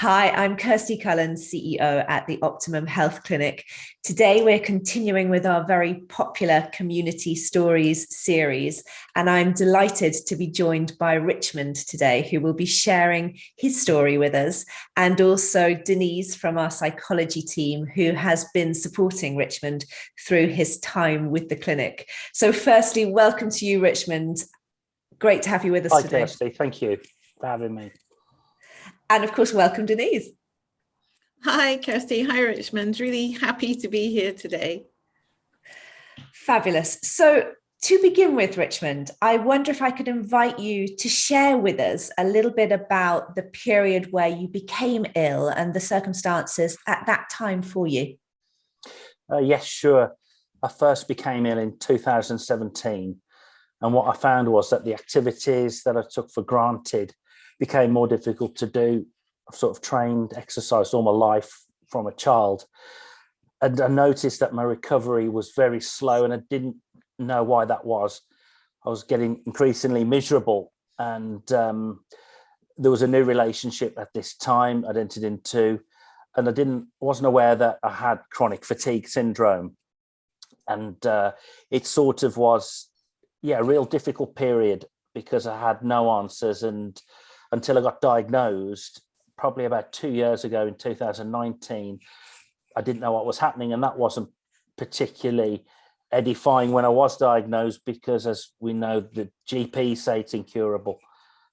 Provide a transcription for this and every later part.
Hi, I'm Kirsty Cullen, CEO at the Optimum Health Clinic. Today, we're continuing with our very popular Community Stories series, and I'm delighted to be joined by Richmond today, who will be sharing his story with us, and also Denise from our psychology team, who has been supporting Richmond through his time with the clinic. So firstly, welcome to you, Richmond. Great to have you with us today. Hi, Kirsty. Thank you for having me. And of course, welcome, Denise. Hi, Kirsty. Hi, Richmond. Really happy to be here today. Fabulous. So to begin with, Richmond, I wonder if I could invite you to share with us a little bit about the period where you became ill and the circumstances at that time for you. Yes, sure. I first became ill in 2017. And what I found was that the activities that I took for granted became more difficult to do. I've sort of trained, exercised all my life from a child. And I noticed that my recovery was very slow, and I didn't know why that was. I was getting increasingly miserable. And there was a new relationship at this time I'd entered into, and I wasn't aware that I had chronic fatigue syndrome. And it sort of was, a real difficult period because I had no answers. And until I got diagnosed, probably about 2 years ago in 2019, I didn't know what was happening. And that wasn't particularly edifying when I was diagnosed, because as we know, the GP say it's incurable.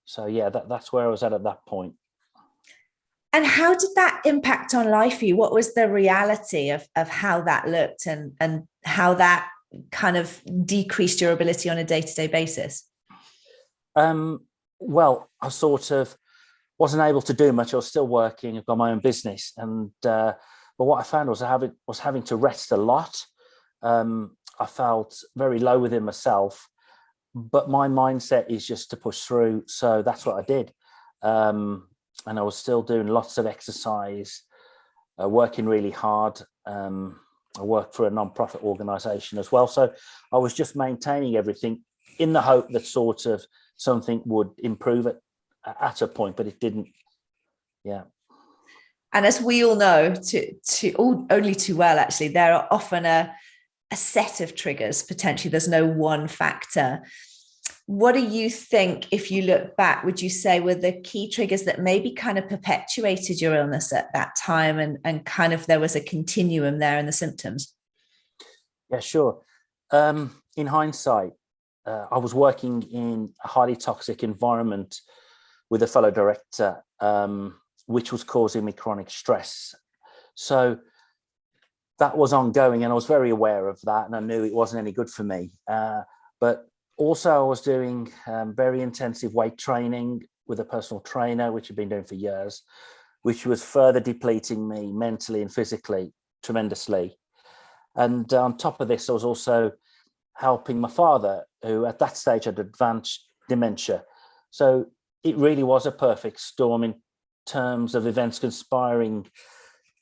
So yeah, that's where I was at that point. And how did that impact on life for you? What was the reality of how that looked and how that kind of decreased your ability on a day-to-day basis? Well, I sort of wasn't able to do much. I was still working. I've got my own business, but what I found was I was having to rest a lot. I felt very low within myself, but my mindset is just to push through. So that's what I did, and I was still doing lots of exercise, working really hard. I worked for a non-profit organisation as well, so I was just maintaining everything in the hope that sort of something would improve it at a point, but it didn't. Yeah. And as we all know, only too well, actually, there are often a set of triggers. Potentially, there's no one factor. What do you think, if you look back, would you say were the key triggers that maybe kind of perpetuated your illness at that time, and kind of there was a continuum there in the symptoms? Yeah, sure. In hindsight, I was working in a highly toxic environment with a fellow director, which was causing me chronic stress. So that was ongoing, and I was very aware of that, and I knew it wasn't any good for me. But also I was doing very intensive weight training with a personal trainer, which I've been doing for years, which was further depleting me mentally and physically tremendously. And on top of this, I was also helping my father, who at that stage had advanced dementia. So it really was a perfect storm in terms of events conspiring,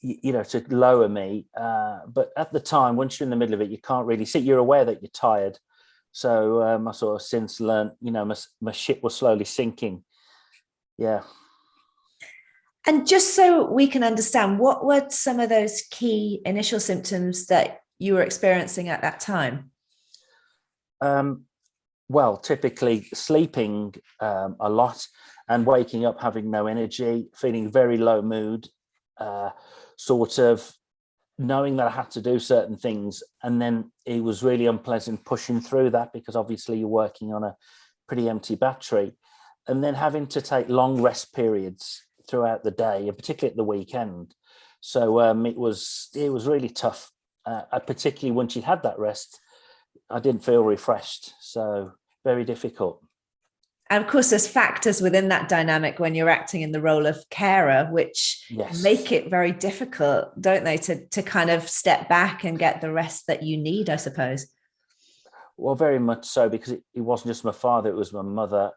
to lower me. But at the time, once you're in the middle of it, you can't really see. You're aware that you're tired. So I sort of since learned, my ship was slowly sinking. Yeah. And just so we can understand, what were some of those key initial symptoms that you were experiencing at that time? Well, typically sleeping a lot and waking up having no energy, feeling very low mood, sort of knowing that I had to do certain things. And then it was really unpleasant pushing through that, because obviously you're working on a pretty empty battery, and then having to take long rest periods throughout the day, and particularly at the weekend. So it was really tough, particularly once you had that rest. I didn't feel refreshed, so very difficult. And of course, there's factors within that dynamic when you're acting in the role of carer, which make it very difficult, don't they, to kind of step back and get the rest that you need, I suppose. Well, very much so, because it wasn't just my father, it was my mother.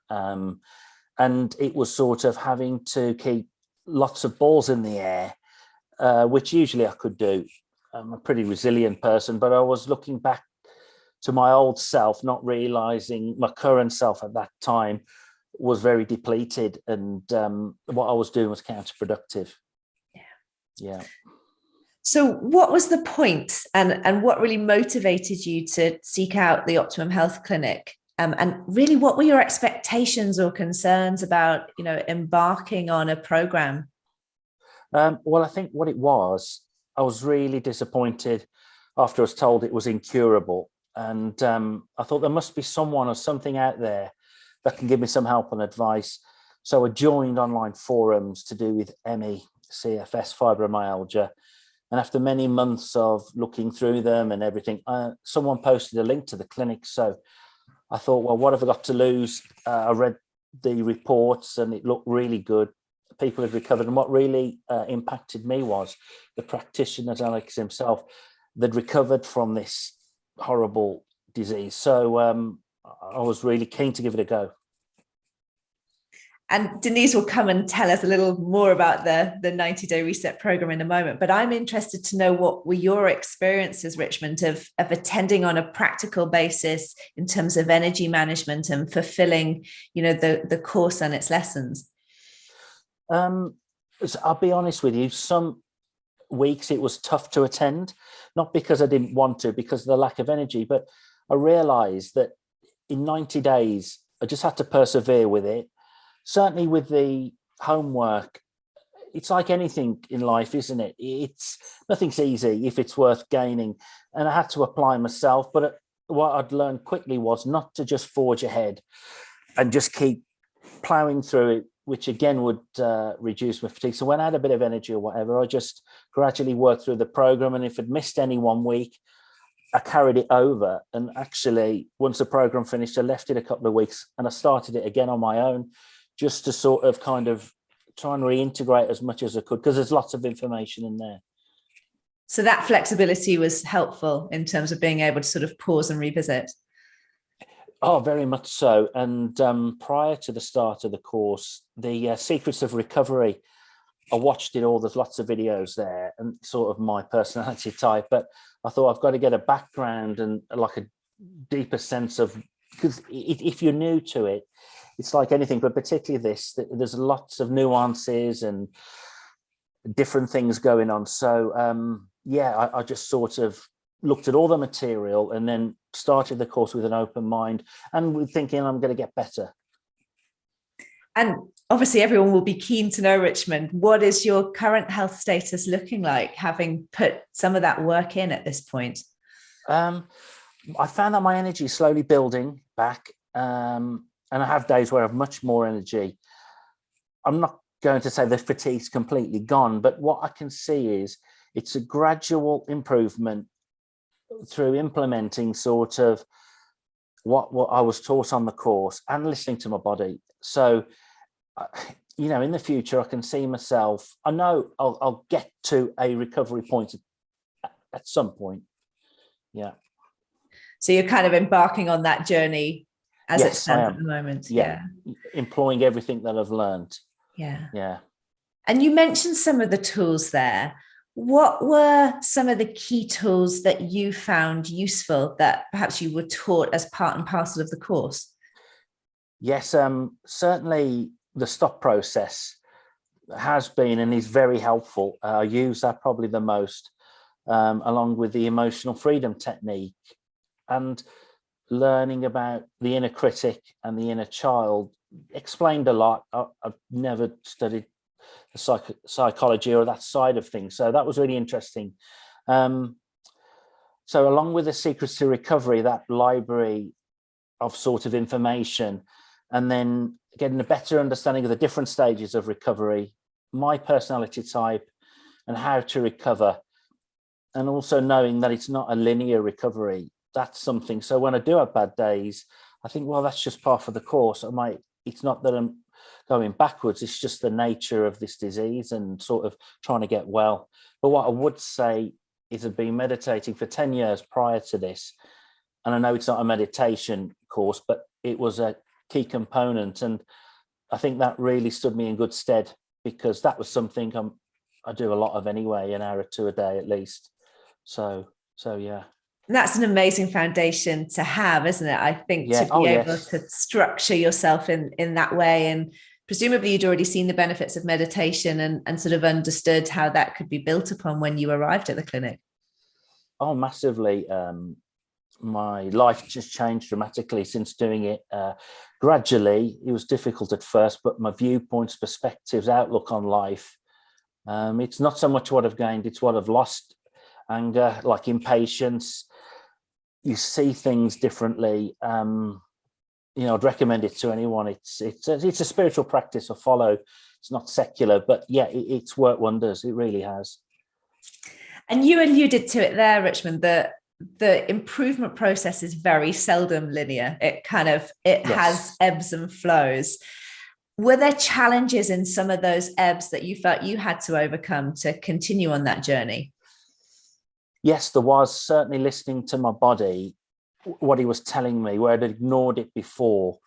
And it was sort of having to keep lots of balls in the air, which usually I could do. I'm a pretty resilient person, but I was looking back to my old self, not realizing my current self at that time was very depleted, and what I was doing was counterproductive. Yeah. So what was the point, and what really motivated you to seek out the Optimum Health Clinic? And really, what were your expectations or concerns about, embarking on a program? Well, I think what it was, I was really disappointed after I was told it was incurable. And I thought there must be someone or something out there that can give me some help and advice. So I joined online forums to do with ME, CFS, fibromyalgia. And after many months of looking through them and everything, someone posted a link to the clinic. So I thought, well, what have I got to lose? I read the reports and it looked really good. People had recovered. And what really impacted me was the practitioners, Alex himself, that recovered from this horrible disease. So I was really keen to give it a go. And Denise will come and tell us a little more about the 90-day reset program in a moment. But I'm interested to know, what were your experiences, Richmond, of attending on a practical basis in terms of energy management and fulfilling, the course and its lessons? So I'll be honest with you, some weeks it was tough to attend, not because I didn't want to, because of the lack of energy, but I realized that in 90 days, I just had to persevere with it. Certainly with the homework, it's like anything in life, isn't it? Nothing's easy if it's worth gaining. And I had to apply myself. But what I'd learned quickly was not to just forge ahead and just keep plowing through it, which again would reduce my fatigue. So when I had a bit of energy or whatever, I just gradually worked through the program. And if I'd missed any one week, I carried it over. And actually, once the program finished, I left it a couple of weeks and I started it again on my own, just to sort of kind of try and reintegrate as much as I could, because there's lots of information in there. So that flexibility was helpful in terms of being able to sort of pause and revisit. Oh, very much so. And prior to the start of the course, the Secrets of Recovery, I watched it all. There's lots of videos there and sort of my personality type. But I thought I've got to get a background and like a deeper sense of, because if you're new to it, it's like anything, but particularly this, there's lots of nuances and different things going on. So, I just sort of looked at all the material and then started the course with an open mind and with thinking I'm going to get better. And obviously everyone will be keen to know, Richmond, what is your current health status looking like, having put some of that work in at this point? I found that my energy is slowly building back. And I have days where I have much more energy. I'm not going to say the fatigue's completely gone, but what I can see is it's a gradual improvement through implementing sort of what I was taught on the course and listening to my body. So, in the future, I can see myself, I know I'll get to a recovery point at some point. Yeah. So you're kind of embarking on that journey as yes, it stands at the moment. Yeah. Employing everything that I've learned. Yeah. And you mentioned some of the tools there. What were some of the key tools that you found useful that perhaps you were taught as part and parcel of the course? Yes, certainly the stop process has been and is very helpful. I use that probably the most, along with the emotional freedom technique and learning about the inner critic and the inner child. Explained a lot. I've never studied the psychology or that side of things, so that was really interesting. So along with the Secrets to Recovery, that library of sort of information, and then getting a better understanding of the different stages of recovery, my personality type and how to recover, and also knowing that it's not a linear recovery. That's something. So when I do have bad days, I think, well, that's just part of the course. It's not that I'm going backwards. It's just the nature of this disease and sort of trying to get well. But what I would say is I've been meditating for 10 years prior to this. And I know it's not a meditation course, but it was a key component. And I think that really stood me in good stead, because that was something I do a lot of anyway, an hour or two a day at least. So yeah. That's an amazing foundation to have, isn't it? I think to be able to structure yourself in that way and presumably you'd already seen the benefits of meditation and sort of understood how that could be built upon when you arrived at the clinic. Oh, massively. My life just changed dramatically since doing it. Gradually, it was difficult at first, but my viewpoints, perspectives, outlook on life, it's not so much what I've gained, it's what I've lost. Anger, like impatience, you see things differently. I'd recommend it to anyone. It's a spiritual practice I follow. It's not secular, but yeah, it's worked wonders. It really has. And you alluded to it there, Richmond, that the improvement process is very seldom linear. It has ebbs and flows. Were there challenges in some of those ebbs that you felt you had to overcome to continue on that journey? Yes, there was. Certainly listening to my body, what he was telling me, where I'd ignored it before.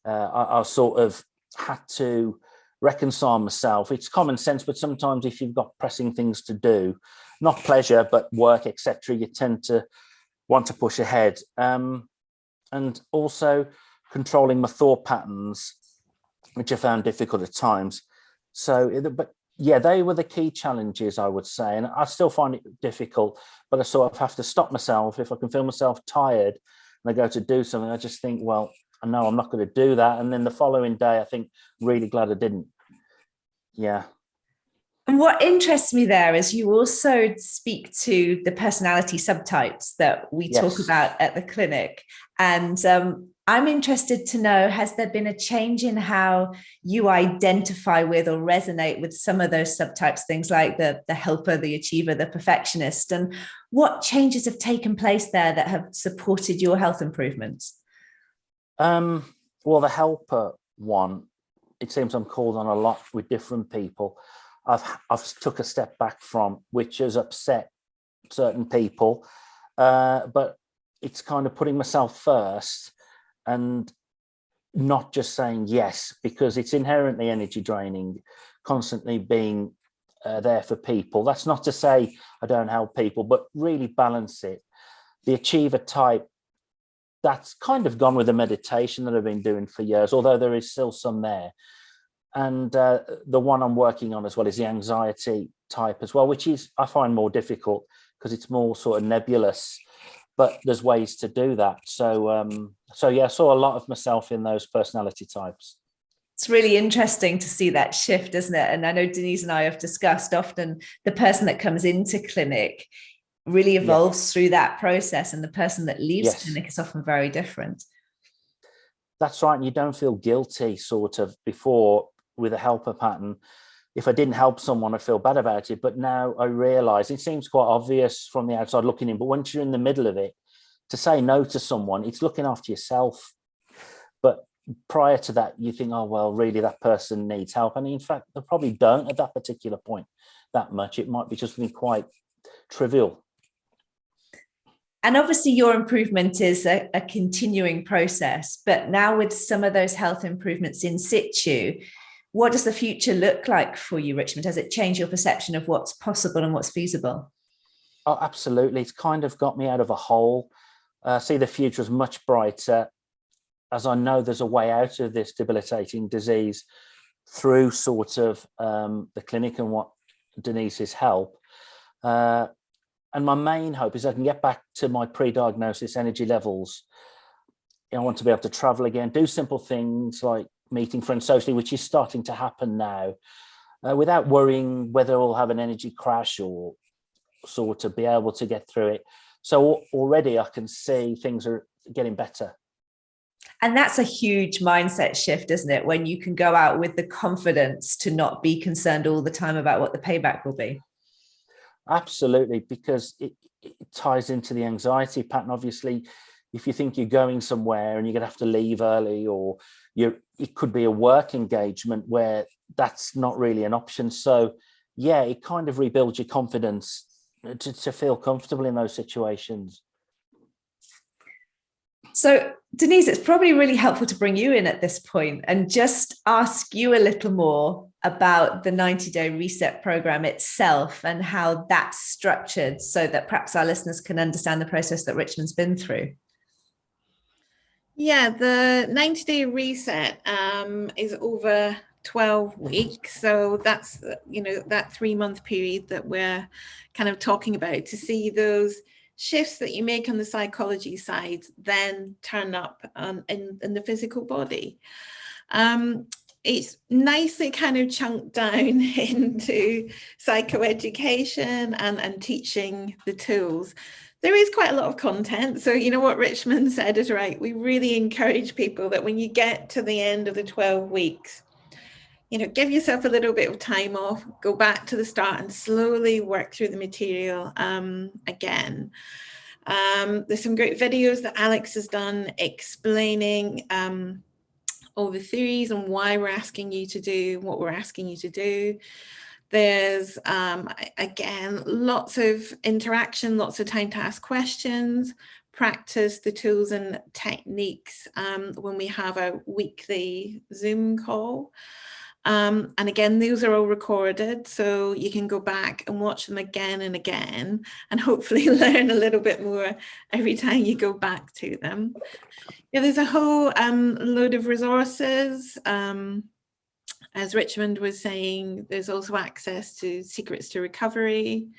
I sort of had to reconcile myself. It's common sense, but sometimes if you've got pressing things to do, not pleasure, but work, etc., you tend to want to push ahead. And also controlling my thought patterns, which I found difficult at times. But yeah, they were the key challenges, I would say. And I still find it difficult, but I sort of have to stop myself. If I can feel myself tired and I go to do something, I just think, well, I know I'm not going to do that. And then the following day, I think, really glad I didn't. Yeah. And what interests me there is you also speak to the personality subtypes that we talk about at the clinic. And I'm interested to know, has there been a change in how you identify with or resonate with some of those subtypes, things like the helper, the achiever, the perfectionist, and what changes have taken place there that have supported your health improvements? Well, the helper one, it seems I'm called on a lot with different people. I've took a step back from, which has upset certain people, but it's kind of putting myself first and not just saying yes, because it's inherently energy draining, constantly being there for people. That's not to say I don't help people, but really balance it. The achiever type, that's kind of gone with the meditation that I've been doing for years, although there is still some there. And the one I'm working on as well is the anxiety type as well, which is, I find, more difficult because it's more sort of nebulous, but there's ways to do that. So yeah, I saw a lot of myself in those personality types. It's really interesting to see that shift, isn't it? And I know Denise and I have discussed often the person that comes into clinic really evolves through that process, and the person that leaves clinic is often very different. That's right. And you don't feel guilty sort of before with a helper pattern. If I didn't help someone, I feel bad about it. But now I realize, it seems quite obvious from the outside looking in, but once you're in the middle of it, to say no to someone, it's looking after yourself. But prior to that, you think, oh, well, really, that person needs help. And in fact, they probably don't at that particular point that much. It might be just something quite trivial. And obviously your improvement is a continuing process, but now with some of those health improvements in situ, what does the future look like for you, Richmond? Has it changed your perception of what's possible and what's feasible? Oh, absolutely. It's kind of got me out of a hole. See the future is much brighter, as I know there's a way out of this debilitating disease through sort of the clinic and what Denise's help. And my main hope is I can get back to my pre-diagnosis energy levels. I want to be able to travel again, do simple things like meeting friends socially, which is starting to happen now, without worrying whether we'll have an energy crash or sort of be able to get through it. So already I can see things are getting better. And that's a huge mindset shift, isn't it? When you can go out with the confidence to not be concerned all the time about what the payback will be. Absolutely, because it ties into the anxiety pattern. Obviously, if you think you're going somewhere and you're going to have to leave early, or it could be a work engagement where that's not really an option. So yeah, it kind of rebuilds your confidence to feel comfortable in those situations. So Denise, it's probably really helpful to bring you in at this point and just ask you a little more about the 90-day reset program itself and how that's structured so that perhaps our listeners can understand the process that Richmond's been through. Yeah, the 90-day reset is over 12 weeks. So that's, that 3-month period that we're kind of talking about, to see those shifts that you make on the psychology side then turn up in the physical body. It's nicely kind of chunked down into psychoeducation and teaching the tools. There is quite a lot of content. So, what Richmond said is right. We really encourage people that when you get to the end of the 12 weeks, give yourself a little bit of time off, go back to the start and slowly work through the material again. There's some great videos that Alex has done explaining all the theories and why we're asking you to do what we're asking you to do. There's, again, lots of interaction, lots of time to ask questions, practice the tools and techniques when we have a weekly Zoom call. And again, these are all recorded, so you can go back and watch them again and again, and hopefully learn a little bit more every time you go back to them. Yeah, there's a whole load of resources. As Richmond was saying, there's also access to Secrets to Recovery.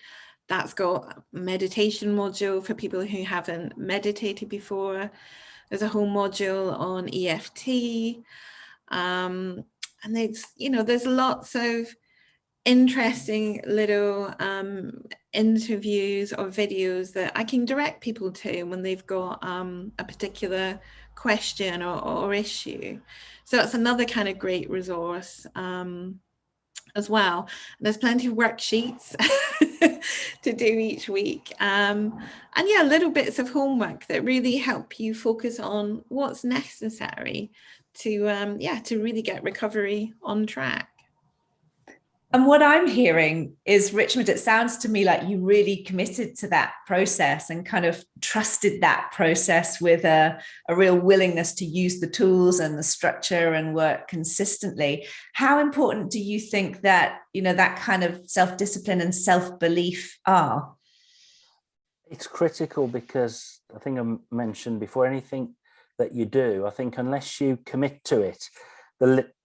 That's got a meditation module for people who haven't meditated before. There's a whole module on EFT. And there's lots of interesting little interviews or videos that I can direct people to when they've got a particular question or issue. So that's another kind of great resource as well. And there's plenty of worksheets to do each week. And yeah, little bits of homework that really help you focus on what's necessary to really get recovery on track. And what I'm hearing is, Richmond, it sounds to me like you really committed to that process and kind of trusted that process with a real willingness to use the tools and the structure and work consistently. How important do you think that, that kind of self-discipline and self-belief are? It's critical, because I think I mentioned before, anything that you do, I think unless you commit to it,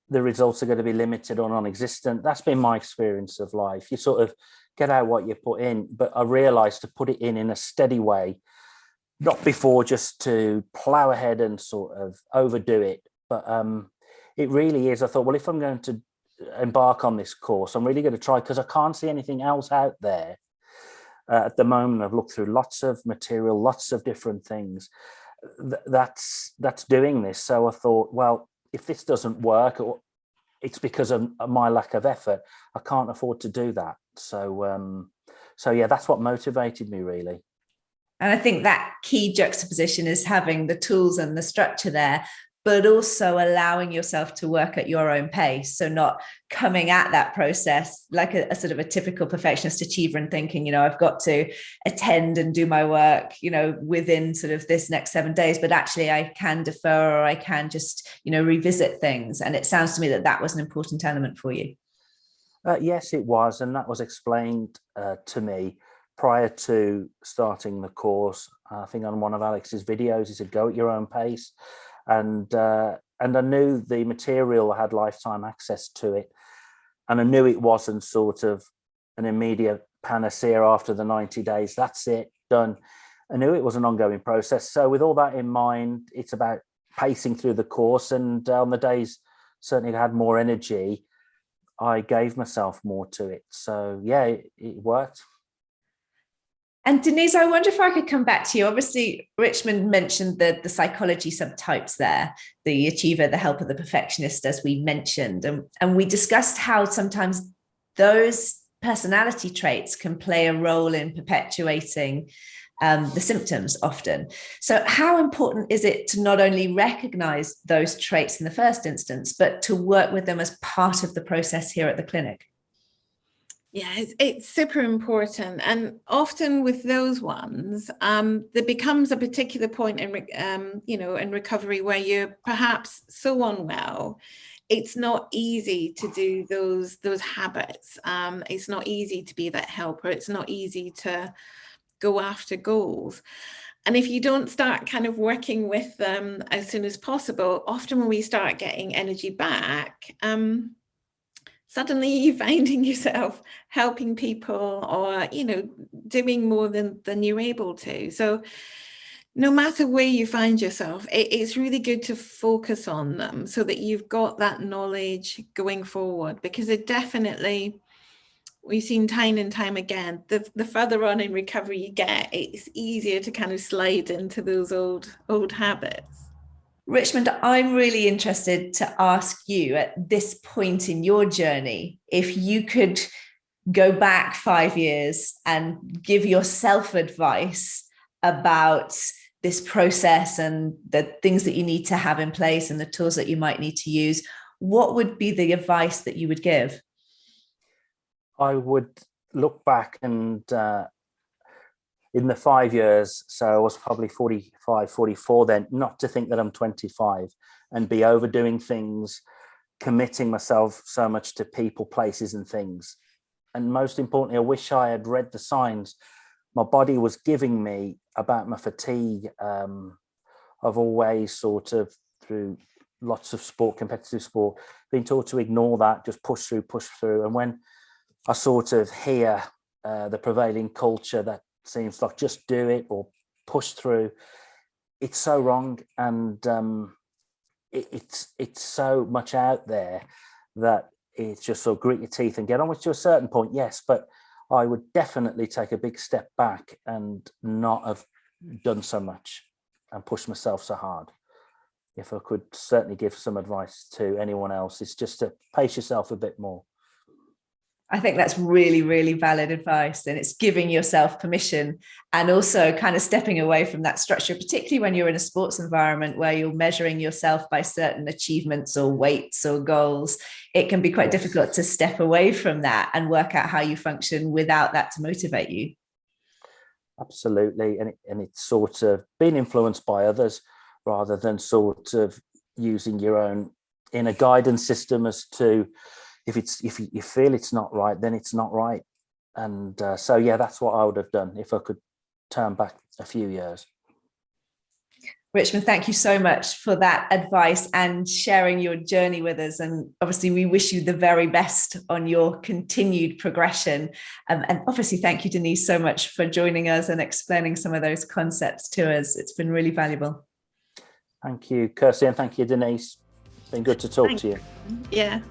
the results are going to be limited or non-existent. That's been my experience of life. You sort of get out what you put in, but I realized to put it in a steady way, not before just to plow ahead and sort of overdo it. But it really is. I thought, well, if I'm going to embark on this course, I'm really going to try, because I can't see anything else out there. At the moment, I've looked through lots of material, lots of different things that's doing this. So I thought, well, if this doesn't work, or it's because of my lack of effort, I can't afford to do that. So yeah, that's what motivated me, really. And I think that key juxtaposition is having the tools and the structure there, but also allowing yourself to work at your own pace. So not coming at that process like a sort of a typical perfectionist achiever and thinking, I've got to attend and do my work, within sort of this next 7 days, but actually I can defer, or I can just, revisit things. And it sounds to me that that was an important element for you. Yes, it was. And that was explained to me prior to starting the course. I think on one of Alex's videos, he said, go at your own pace. And I knew the material had lifetime access to it. And I knew it wasn't sort of an immediate panacea after the 90 days. That's it, done. I knew it was an ongoing process. So with all that in mind, it's about pacing through the course. And on the days certainly I had more energy, I gave myself more to it. So yeah, it worked. And Denise, I wonder if I could come back to you. Obviously, Richmond mentioned the psychology subtypes there, the achiever, the helper, the perfectionist, as we mentioned. And we discussed how sometimes those personality traits can play a role in perpetuating the symptoms often. So how important is it to not only recognize those traits in the first instance, but to work with them as part of the process here at the clinic? Yeah, it's super important. And often with those ones, there becomes a particular point in recovery where you're perhaps so unwell. It's not easy to do those habits. It's not easy to be that helper. It's not easy to go after goals. And if you don't start kind of working with them as soon as possible, often when we start getting energy back, suddenly you're finding yourself helping people or, doing more than you're able to. So no matter where you find yourself, it's really good to focus on them so that you've got that knowledge going forward, because it definitely, we've seen time and time again, the further on in recovery you get, it's easier to kind of slide into those old habits. Richmond, I'm really interested to ask you at this point in your journey, if you could go back 5 years and give yourself advice about this process and the things that you need to have in place and the tools that you might need to use, what would be the advice that you would give? I would look back and in the 5 years, so I was probably 45, 44 then, not to think that I'm 25 and be overdoing things, committing myself so much to people, places and things. And most importantly, I wish I had read the signs my body was giving me about my fatigue. I've always sort of, through lots of sport, competitive sport, been taught to ignore that, just push through. And when I sort of hear the prevailing culture that seems like just do it or push through, it's so wrong. And it's so much out there that it's just sort of grit your teeth and get on, which to a certain point, yes, but I would definitely take a big step back and not have done so much and pushed myself so hard. If I could certainly give some advice to anyone else, it's just to pace yourself a bit more. I think that's really, really valid advice. And it's giving yourself permission and also kind of stepping away from that structure, particularly when you're in a sports environment where you're measuring yourself by certain achievements or weights or goals. It can be quite difficult to step away from that and work out how you function without that to motivate you. Absolutely. And it's sort of being influenced by others rather than sort of using your own inner guidance system as to, if you feel it's not right, then it's not right. And so, yeah, that's what I would have done if I could turn back a few years. Richmond, thank you so much for that advice and sharing your journey with us. And obviously, we wish you the very best on your continued progression. And obviously, thank you, Denise, so much for joining us and explaining some of those concepts to us. It's been really valuable. Thank you, Kirsty, and thank you, Denise. It's been good to talk to you. Yeah.